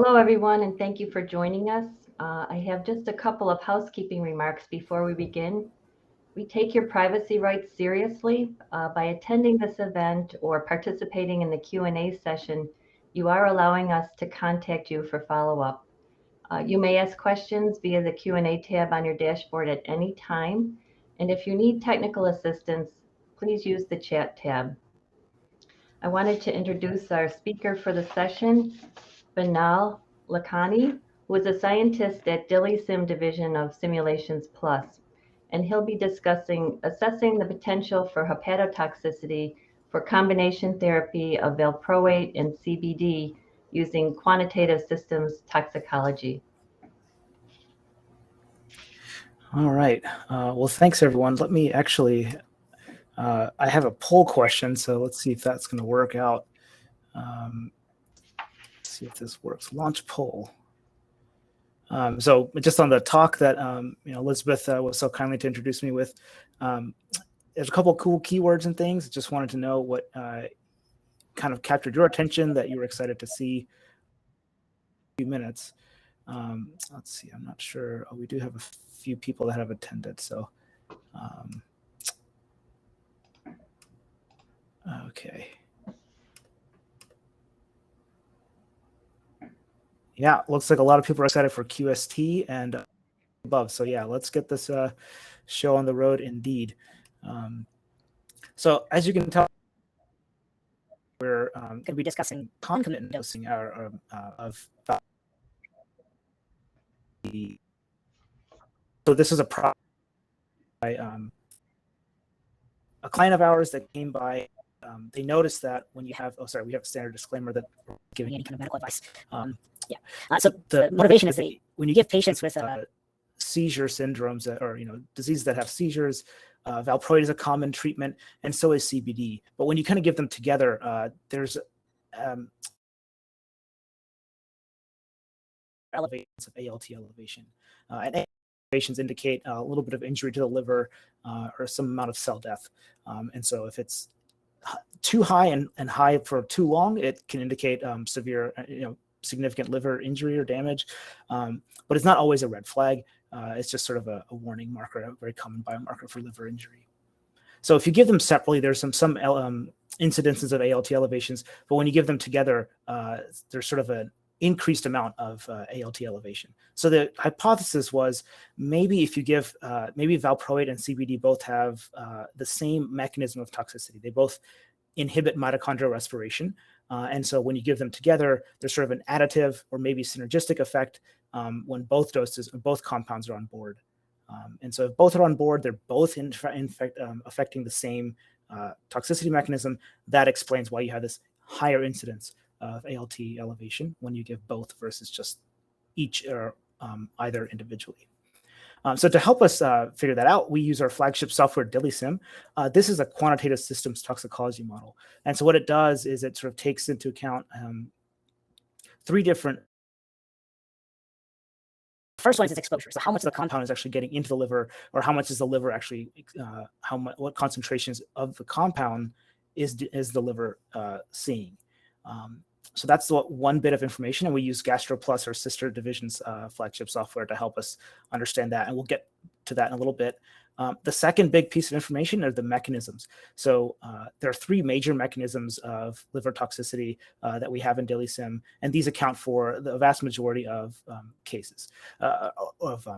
Hello, everyone, and thank you for joining us. I have just a couple of housekeeping remarks before we begin. We take your privacy rights seriously. By attending this event or participating in the Q&A session, you are allowing us to contact you for follow-up. You may ask questions via the Q&A tab on your dashboard at any time, and if you need technical assistance, please use the chat tab. I wanted to introduce our speaker for the session, Banal Lakhani, who is a scientist at DILIsym Division of Simulations Plus, and he'll be assessing the potential for hepatotoxicity for combination therapy of Valproate and CBD using quantitative systems toxicology. All right. Well, thanks, everyone. Let me actually, I have a poll question, so let's see if that's going to work out. See if this works. Launch poll. So just on the talk that Elizabeth was so kindly to introduce me with, there's a couple of cool keywords and things. Just wanted to know what kind of captured your attention that you were excited to see in a few minutes. Let's see, I'm not sure. Oh, we do have a few people that have attended. So, okay. Yeah, looks like a lot of people are excited for QST and above. So yeah, let's get this show on the road indeed. So as you can tell, we're going to be discussing concomitant dosing of. So this is a product by a client of ours that came by. They noticed that when you have, we have a standard disclaimer that we're giving any kind of medical advice. So the motivation is that when you give patients with seizure syndromes or diseases that have seizures, Valproate is a common treatment, and so is CBD. But when you kind of give them together, there's elevations of ALT elevation, and elevations indicate a little bit of injury to the liver or some amount of cell death. And so if it's too high and high for too long, it can indicate severe, significant liver injury or damage. But it's not always a red flag. It's just sort of a warning marker, a very common biomarker for liver injury. So if you give them separately, there's some incidences of ALT elevations, but when you give them together, there's sort of an increased amount of ALT elevation. So the hypothesis was maybe if you give, maybe Valproate and CBD both have the same mechanism of toxicity. They both inhibit mitochondrial respiration. And so when you give them together, there's sort of an additive or maybe synergistic effect when both doses or both compounds are on board. And so if both are on board, they're both affecting the same toxicity mechanism. That explains why you have this higher incidence of ALT elevation when you give both versus just each or either individually. So to help us figure that out, we use our flagship software, DILIsym. This is a quantitative systems toxicology model. And so what it does is it sort of takes into account three different. First one is exposure. So how much of the compound is actually getting into the liver, or how much is the liver actually, what concentrations of the compound is the liver seeing. So that's one bit of information, and we use GastroPlus, our sister division's flagship software, to help us understand that, and we'll get to that in a little bit. The second big piece of information are the mechanisms. So there are three major mechanisms of liver toxicity that we have in DILIsym, and these account for the vast majority of cases of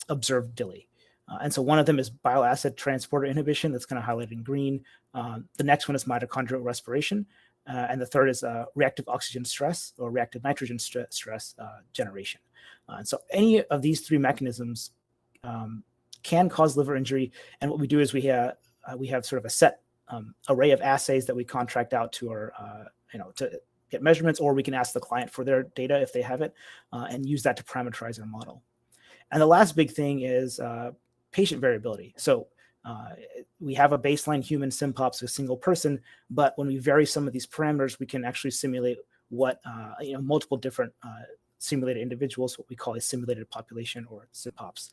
observed DILI. And so one of them is bile acid transporter inhibition, that's kind of highlighted in green. The next one is mitochondrial respiration. And the third is reactive oxygen stress or reactive nitrogen stress generation. And so any of these three mechanisms can cause liver injury. And what we do is we have sort of a set array of assays that we contract out to our, to get measurements, or we can ask the client for their data if they have it, and use that to parameterize our model. And the last big thing is patient variability. So we have a baseline human SymPops of a single person, but when we vary some of these parameters, we can actually simulate what multiple different simulated individuals, what we call a simulated population or SymPops.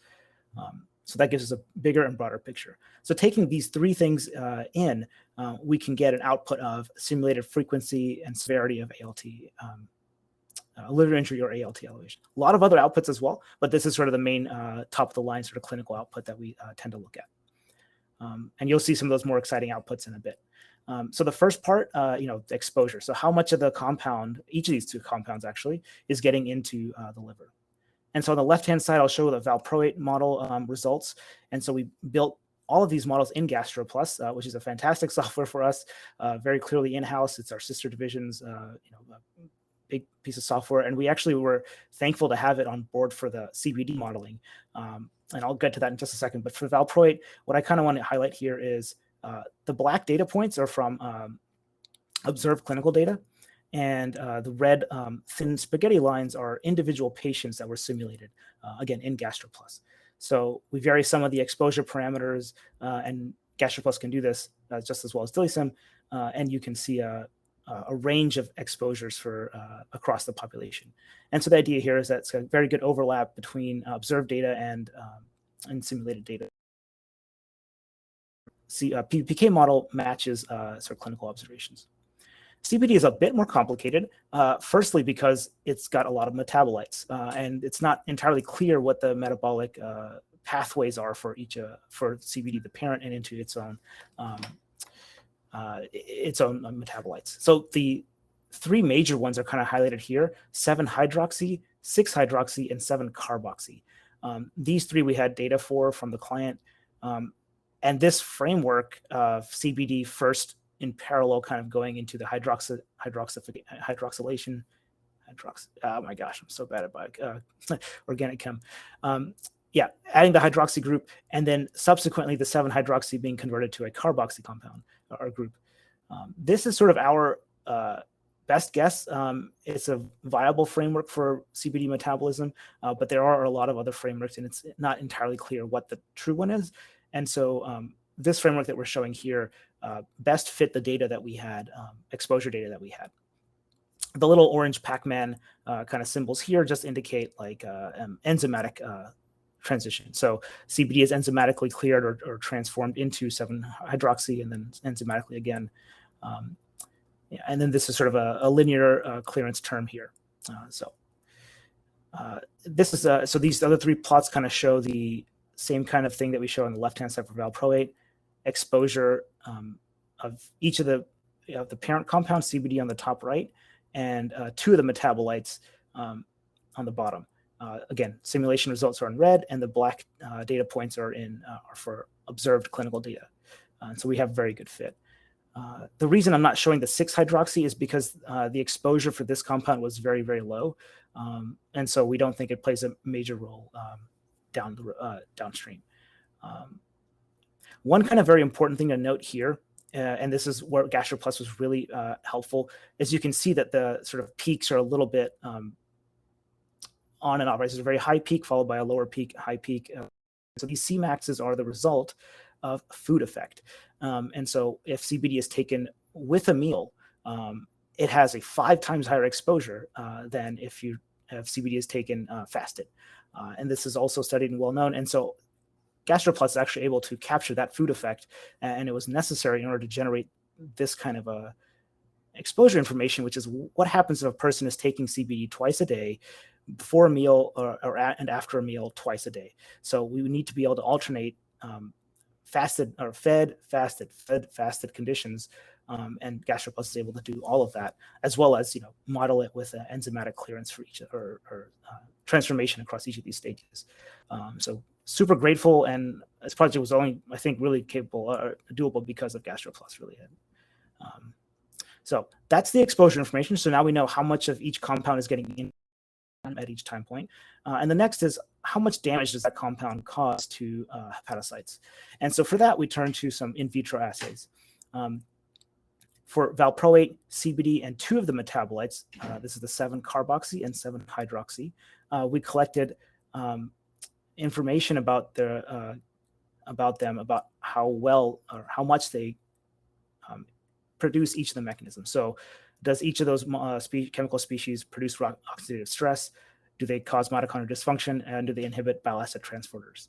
So that gives us a bigger and broader picture. So taking these three things we can get an output of simulated frequency and severity of ALT liver injury or ALT elevation. A lot of other outputs as well, but this is sort of the main top of the line sort of clinical output that we tend to look at. And you'll see some of those more exciting outputs in a bit. So the first part, the exposure. So how much of the compound, each of these two compounds actually, is getting into the liver. And so on the left-hand side, I'll show the Valproate model results. And so we built all of these models in GastroPlus, which is a fantastic software for us, very clearly in-house. It's our sister division's, big piece of software. And we actually were thankful to have it on board for the CBD modeling. And I'll get to that in just a second. But for Valproate, what I kind of want to highlight here is the black data points are from observed clinical data. And the red thin spaghetti lines are individual patients that were simulated, again, in GastroPlus. So we vary some of the exposure parameters, and GastroPlus can do this just as well as DILIsym, and you can see a range of exposures for across the population. And so the idea here is that it's a very good overlap between observed data and simulated data. PK model matches sort of clinical observations. CBD is a bit more complicated, firstly because it's got a lot of metabolites, and it's not entirely clear what the metabolic pathways are for each for CBD, the parent, and into its own metabolites. So the three major ones are kind of highlighted here: 7-hydroxy, 6-hydroxy, and 7-carboxy. These three we had data from the client, and this framework of CBD first in parallel, kind of going into the hydroxylation. Oh my gosh, I'm so bad at organic chem. Adding the hydroxy group, and then subsequently the 7-hydroxy being converted to a carboxy compound or group. This is sort of our best guess. It's a viable framework for CBD metabolism, but there are a lot of other frameworks, and it's not entirely clear what the true one is. And so this framework that we're showing here best fit the data that we had, exposure data that we had. The little orange Pac-Man kind of symbols here just indicate like enzymatic transition. So CBD is enzymatically cleared or transformed into 7-hydroxy and then enzymatically again. And then this is sort of a linear clearance term here. This is so these other three plots kind of show the same kind of thing that we show on the left-hand side for Valproate. Exposure of each of the parent compound, CBD on the top right, and two of the metabolites on the bottom. Again, simulation results are in red, and the black data points are for observed clinical data. So we have very good fit. The reason I'm not showing the 6-hydroxy is because the exposure for this compound was very, very low, and so we don't think it plays a major role downstream. One kind of very important thing to note here, and this is where GastroPlus was really helpful, is you can see that the sort of peaks are a little bit on and off. Right? There's a very high peak followed by a lower peak, high peak. So these Cmaxes are the result of food effect. And so if CBD is taken with a meal, it has a 5 times higher exposure than if CBD is taken fasted. And this is also studied and well known. And so GastroPlus is actually able to capture that food effect, and it was necessary in order to generate this kind of a exposure information, which is what happens if a person is taking CBD twice a day, before a meal and after a meal twice a day. So we would need to be able to alternate fasted or fed, fasted conditions, and GastroPlus is able to do all of that, as well as model it with an enzymatic clearance for each or transformation across each of these stages. So super grateful, and this project was only, I think, really capable or doable because of GastroPlus really. So that's the exposure information. So now we know how much of each compound is getting in at each time point. And the next is how much damage does that compound cause to hepatocytes? And so for that, we turn to some in vitro assays. For Valproate, CBD, and 2 of the metabolites, this is the 7-carboxy and 7-hydroxy, we collected information about them, about how well or how much they produce each of the mechanisms. So does each of those chemical species produce oxidative stress? Do they cause mitochondrial dysfunction? And do they inhibit bile acid transporters?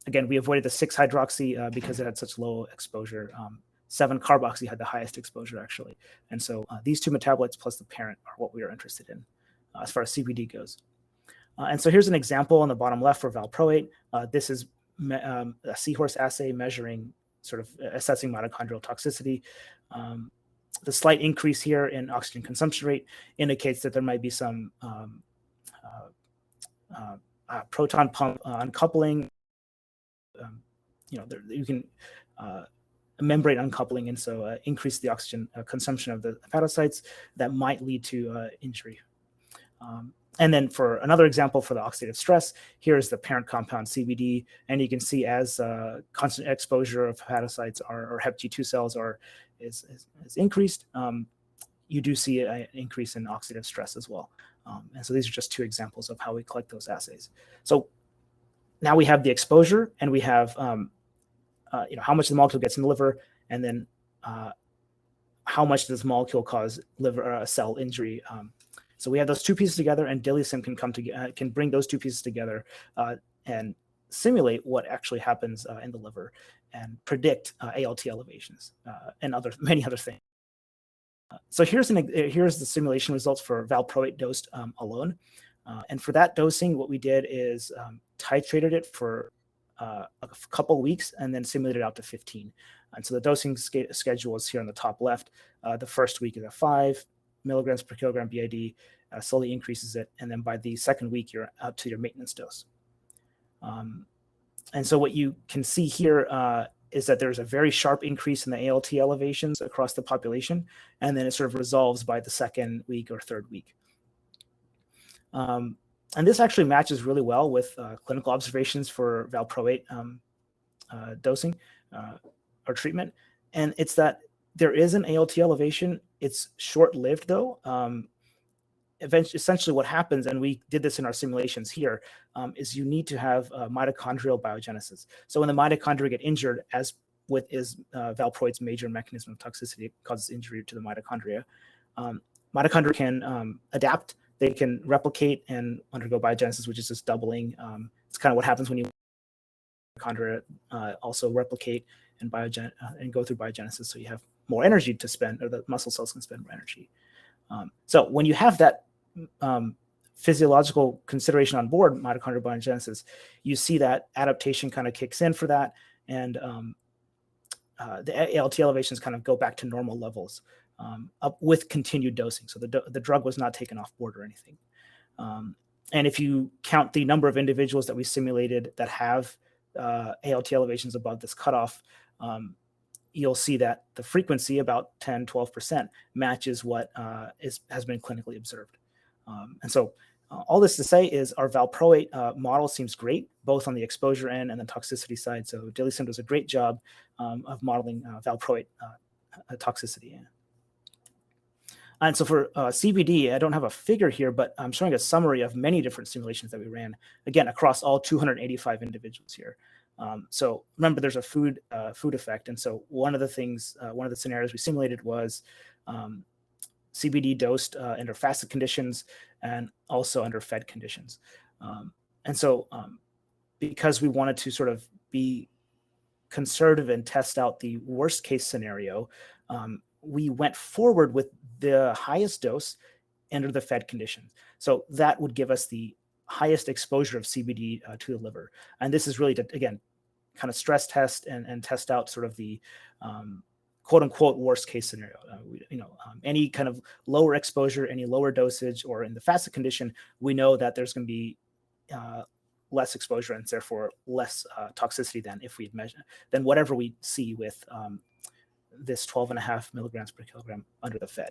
Again, we avoided the 6-hydroxy because it had such low exposure. 7-carboxy had the highest exposure, actually. And so these 2 metabolites plus the parent are what we are interested in. as far as CBD goes. And so here's an example on the bottom left for valproate. This is a seahorse assay measuring, sort of assessing mitochondrial toxicity. The slight increase here in oxygen consumption rate indicates that there might be some proton pump uncoupling. You can membrane uncoupling, and so increase the oxygen consumption of the hepatocytes that might lead to injury. And then for another example for the oxidative stress, here's the parent compound CBD, and you can see as constant exposure of hepatocytes or HepG2 cells is increased, you do see an increase in oxidative stress as well. And so these are just two examples of how we collect those assays. So now we have the exposure, and we have how much the molecule gets in the liver, and then how much does molecule cause liver cell injury. So we have those two pieces together, and DILIsym can bring those two pieces together and simulate what actually happens in the liver and predict ALT elevations and many other things. So here's the simulation results for valproate dosed alone. And for that dosing, what we did is titrated it for a couple weeks and then simulated out to 15. And so the dosing schedule is here on the top left. The first week is at 5 milligrams per kilogram BID, slowly increases it, and then by the second week, you're up to your maintenance dose. And so what you can see here is that there's a very sharp increase in the ALT elevations across the population, and then it sort of resolves by the second week or third week. And this actually matches really well with clinical observations for valproate dosing or treatment. And it's that there is an ALT elevation. It's short-lived, though. Essentially what happens, and we did this in our simulations here, is you need to have mitochondrial biogenesis. So when the mitochondria get injured, as with valproate's major mechanism of toxicity, it causes injury to the mitochondria. Mitochondria can adapt. They can replicate and undergo biogenesis, which is just doubling. It's kind of what happens when mitochondria also replicate and go through biogenesis. So you have more energy to spend, or the muscle cells can spend more energy. So when you have that physiological consideration on board, mitochondrial biogenesis, you see that adaptation kind of kicks in for that, and the ALT elevations kind of go back to normal levels up with continued dosing. So the drug was not taken off board or anything. And if you count the number of individuals that we simulated that have ALT elevations above this cutoff, you'll see that the frequency, about 10-12%, matches what has been clinically observed. And so all this to say is our valproate model seems great, both on the exposure end and the toxicity side. So DILIsym does a great job of modeling valproate toxicity. And so for CBD, I don't have a figure here, but I'm showing a summary of many different simulations that we ran, again, across all 285 individuals here. So remember, there's a food effect. And so one of the scenarios we simulated was CBD dosed under fasted conditions and also under fed conditions. And so because we wanted to sort of be conservative and test out the worst case scenario, we went forward with the highest dose under the fed conditions. So that would give us the highest exposure of CBD to the liver. And this is really to, again, kind of stress test and test out sort of the quote unquote worst case scenario. Any kind of lower exposure, any lower dosage, or in the fasted condition, we know that there's going to be less exposure and therefore less toxicity than whatever we see with this 12.5 milligrams per kilogram under the fed.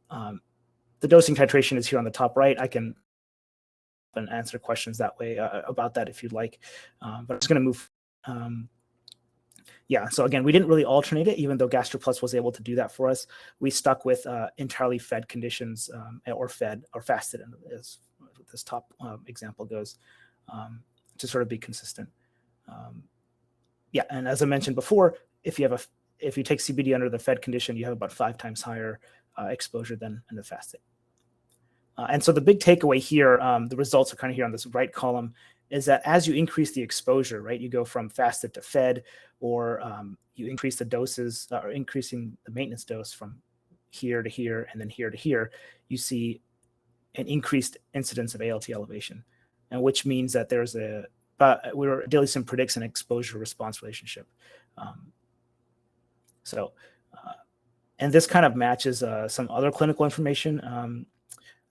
The dosing titration is here on the top right. I can answer questions that way about that if you'd like, but I'm just going to move. So again, we didn't really alternate it, even though GastroPlus was able to do that for us. We stuck with entirely fed conditions or fed or fasted, as this top example goes, to sort of be consistent. And as I mentioned before, if you take CBD under the fed condition, you have about 5 times higher exposure than in the fasted. And so the big takeaway here, the results are kind of here on this right column, is that as you increase the exposure, right, you go from fasted to fed, or you increase the doses, or increasing the maintenance dose from here to here and then here to here, you see an increased incidence of ALT elevation, and which means that there's DILIsym predicts an exposure response relationship. And this kind of matches some other clinical information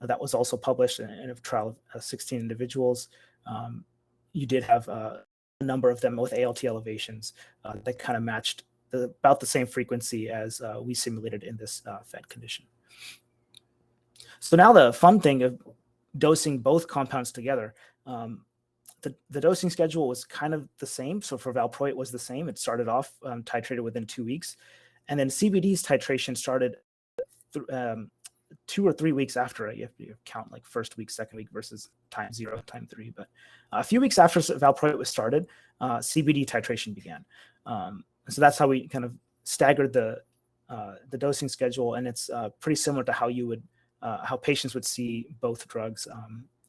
that was also published in a trial of 16 individuals. You did have a number of them with ALT elevations that kind of matched about the same frequency as we simulated in this fed condition. So now the fun thing of dosing both compounds together, the dosing schedule was kind of the same. So for Valproate was the same. It started off titrated within 2 weeks. And then CBD's titration started 2 or 3 weeks after it. You have to count like first week, second week versus time 0, time 3. But a few weeks after Valproate was started, CBD titration began. So that's how we kind of staggered the dosing schedule, and it's pretty similar to how you would how patients would see both drugs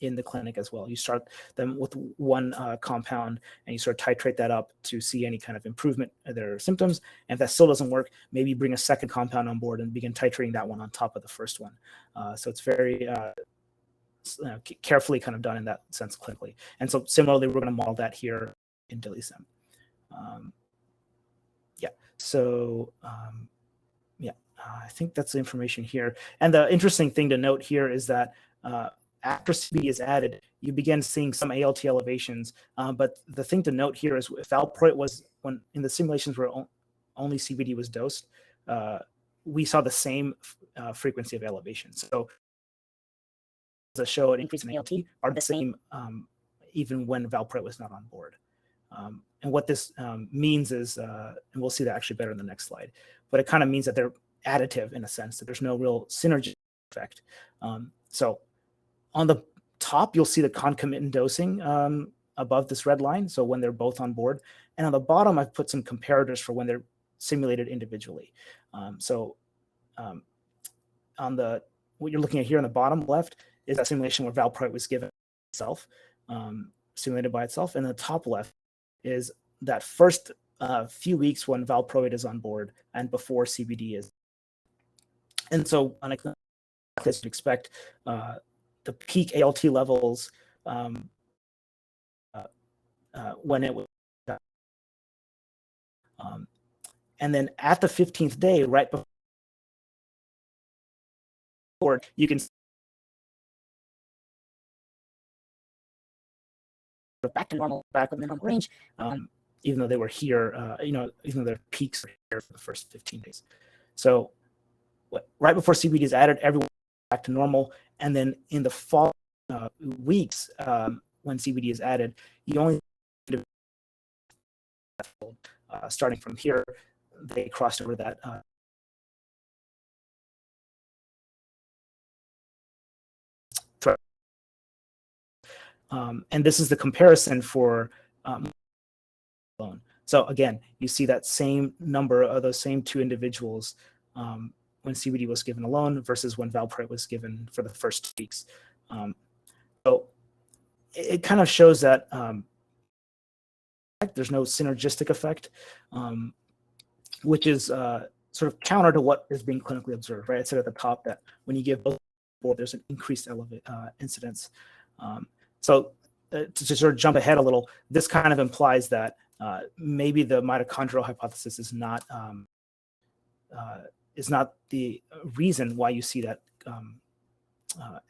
in the clinic as well. You start them with one compound and you sort of titrate that up to see any kind of improvement in their symptoms. And if that still doesn't work, maybe bring a second compound on board and begin titrating that one on top of the first one. So it's very carefully kind of done in that sense clinically. And so similarly, we're going to model that here in DILIsym. I think that's the information here. And the interesting thing to note here is that after CBD is added, you begin seeing some ALT elevations. But the thing to note here is if Valproate was, when in the simulations where only CBD was dosed, we saw the same frequency of elevation. So the show an increase in ALT are the same even when Valproate was not on board. And what this means is, and we'll see that actually better in the next slide, but it kind of means that they're additive in a sense, that there's no real synergy effect. So on the top, you'll see the concomitant dosing above this red line, so when they're both on board. And on the bottom, I've put some comparators for when they're simulated individually. On what you're looking at here on the bottom left is that simulation where Valproate was given itself, simulated by itself. And the top left is that first few weeks when Valproate is on board and before CBD is. And so on a as you'd expect, the peak ALT levels when it was, and then at the 15th day, right before, you can back to normal, back within the normal range, even though they were here, even though their peaks are here for the first 15 days. So right before CBD is added, everyone back to normal. And then in the fall weeks, when CBD is added, you only starting from here, they crossed over that threshold. And this is the comparison for alone. So again, you see that same number of those same two individuals when CBD was given alone versus when Valproate was given for the first weeks. So it kind of shows that there's no synergistic effect, which is sort of counter to what is being clinically observed, right? I said at the top that when you give both, there's an increased incidence. So to sort of jump ahead a little, this kind of implies that maybe the mitochondrial hypothesis is not the reason why you see that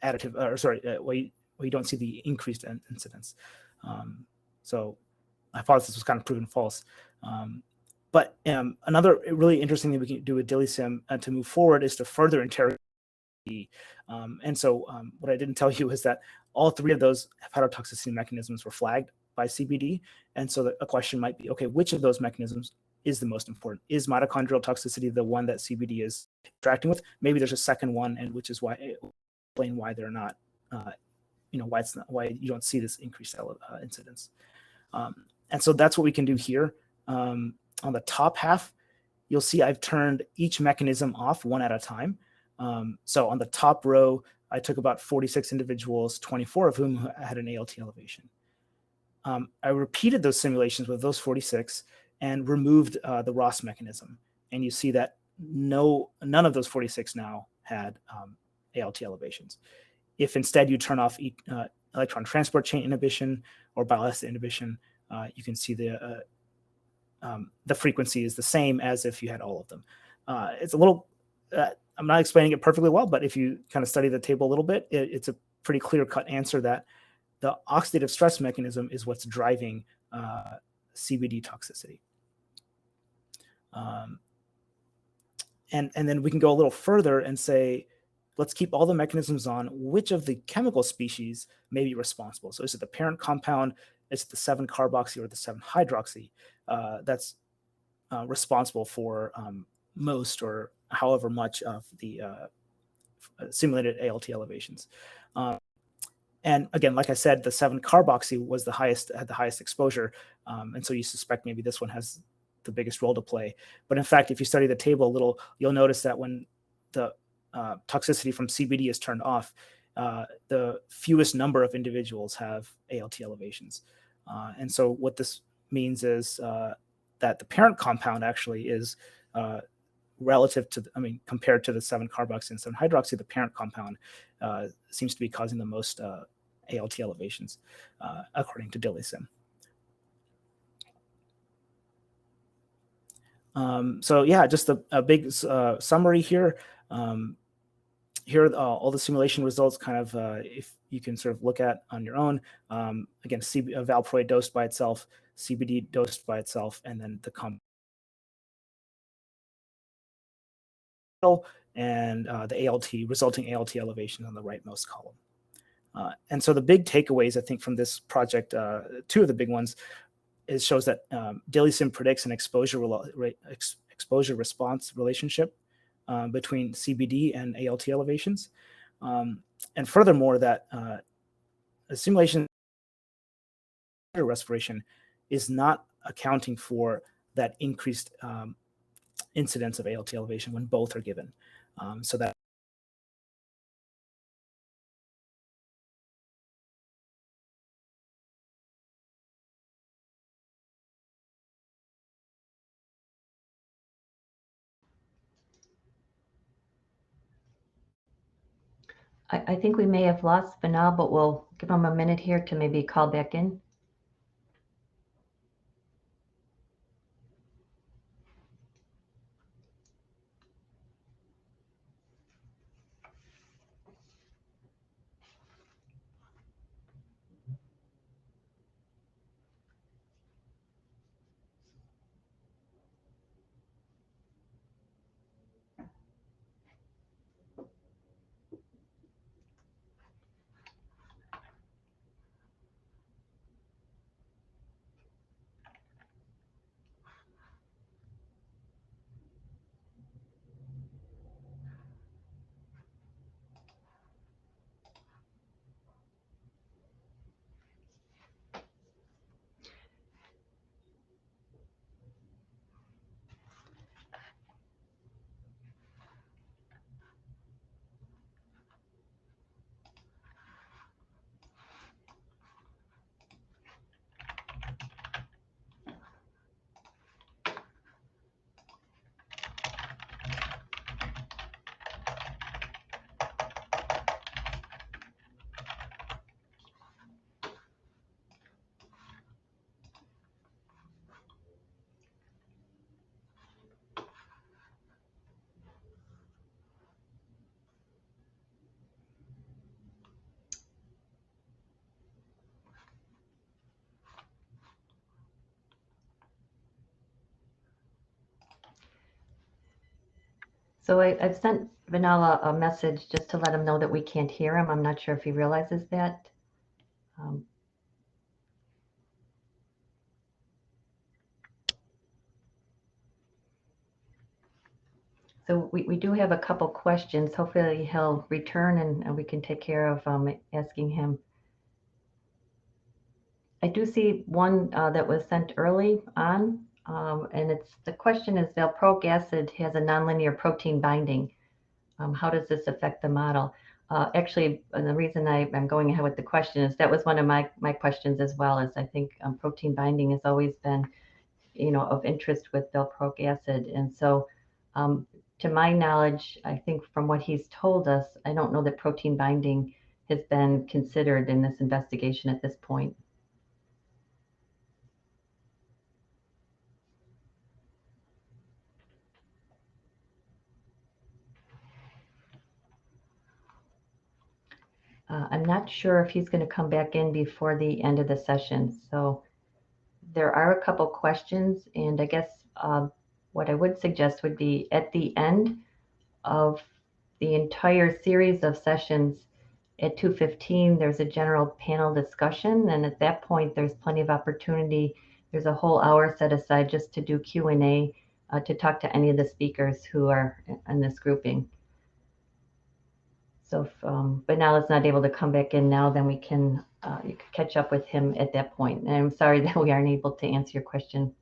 additive, why you don't see the increased incidence. So the hypothesis was kind of proven false. But another really interesting thing we can do with DILIsym to move forward is to further interrogate. And so what I didn't tell you is that all three of those hepatotoxicity mechanisms were flagged by CBD. And so a question might be, okay, which of those mechanisms is the most important? Is mitochondrial toxicity the one that CBD is interacting with? Maybe there's a second one, and which is why explain why they're not, why you don't see this increased incidence. And so that's what we can do here. On the top half, you'll see I've turned each mechanism off one at a time. So on the top row, I took about 46 individuals, 24 of whom had an ALT elevation. I repeated those simulations with those 46 and removed the ROS mechanism. And you see that none of those 46 now had ALT elevations. If instead you turn off electron transport chain inhibition or bile acid inhibition, you can see the frequency is the same as if you had all of them. It's a little, I'm not explaining it perfectly well, but if you kind of study the table a little bit, it's a pretty clear-cut answer that the oxidative stress mechanism is what's driving CBD toxicity. And then we can go a little further and say, let's keep all the mechanisms on. Which of the chemical species may be responsible? So is it the parent compound? Is it the 7-carboxy or the 7-hydroxy that's responsible for most or however much of the simulated ALT elevations? And again, like I said, the 7-carboxy was had the highest exposure, and so you suspect maybe this one has the biggest role to play. But in fact, if you study the table a little, you'll notice that when the toxicity from CBD is turned off, the fewest number of individuals have ALT elevations. And so what this means is that the parent compound actually is relative to, compared to the 7-carboxy and 7-hydroxy, the parent compound seems to be causing the most ALT elevations, according to DILIsym. So yeah, just a big summary here. Here are all the simulation results, kind of if you can sort of look at on your own. Again, Valproate dosed by itself, CBD dosed by itself, and then the and the resulting ALT elevation on the rightmost column. And so the big takeaways, I think, from this project, two of the big ones, it shows that DILIsym predicts an exposure response relationship between CBD and ALT elevations. And furthermore, that a simulation respiration is not accounting for that increased incidence of ALT elevation when both are given. So that I think we may have lost Vinal, but we'll give him a minute here to maybe call back in. So I've sent Vinal a message just to let him know that we can't hear him. I'm not sure if he realizes that. So we do have a couple questions. Hopefully he'll return and we can take care of asking him. I do see one that was sent early on, and the question is, valproic acid has a nonlinear protein binding. How does this affect the model? Actually, the reason I'm going ahead with the question is that was one of my questions as well, is I think protein binding has always been, of interest with valproic acid. And so to my knowledge, I think from what he's told us, I don't know that protein binding has been considered in this investigation at this point. I'm not sure if he's going to come back in before the end of the session. So there are a couple questions, and I guess what I would suggest would be at the end of the entire series of sessions at 2:15, there's a general panel discussion. And at that point, there's plenty of opportunity. There's a whole hour set aside just to do Q&A to talk to any of the speakers who are in this grouping. So if Banal is not able to come back in now, then we can you can catch up with him at that point. And I'm sorry that we aren't able to answer your question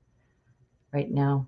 right now.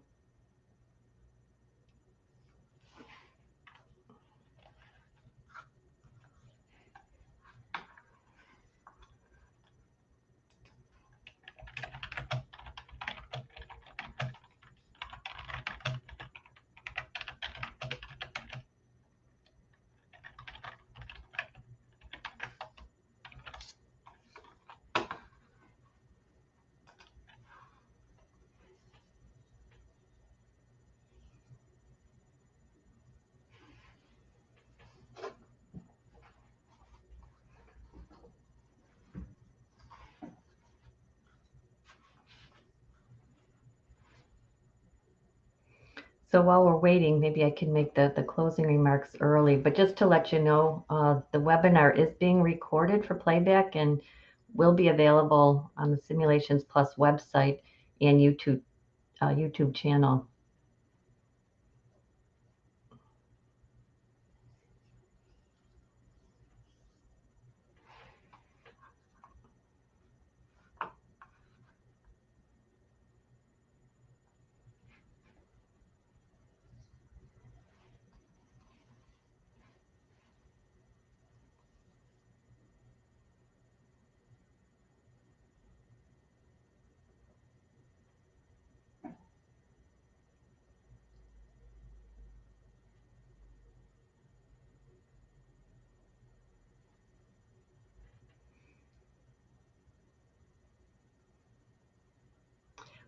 So while we're waiting, maybe I can make the closing remarks early, but just to let you know, the webinar is being recorded for playback and will be available on the Simulations Plus website and YouTube channel.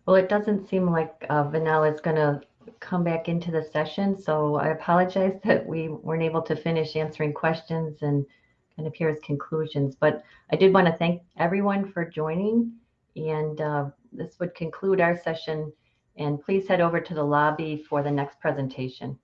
Well, it doesn't seem like Vanilla is going to come back into the session, so I apologize that we weren't able to finish answering questions and kind of hear his conclusions. But I did want to thank everyone for joining, and this would conclude our session. And please head over to the lobby for the next presentation.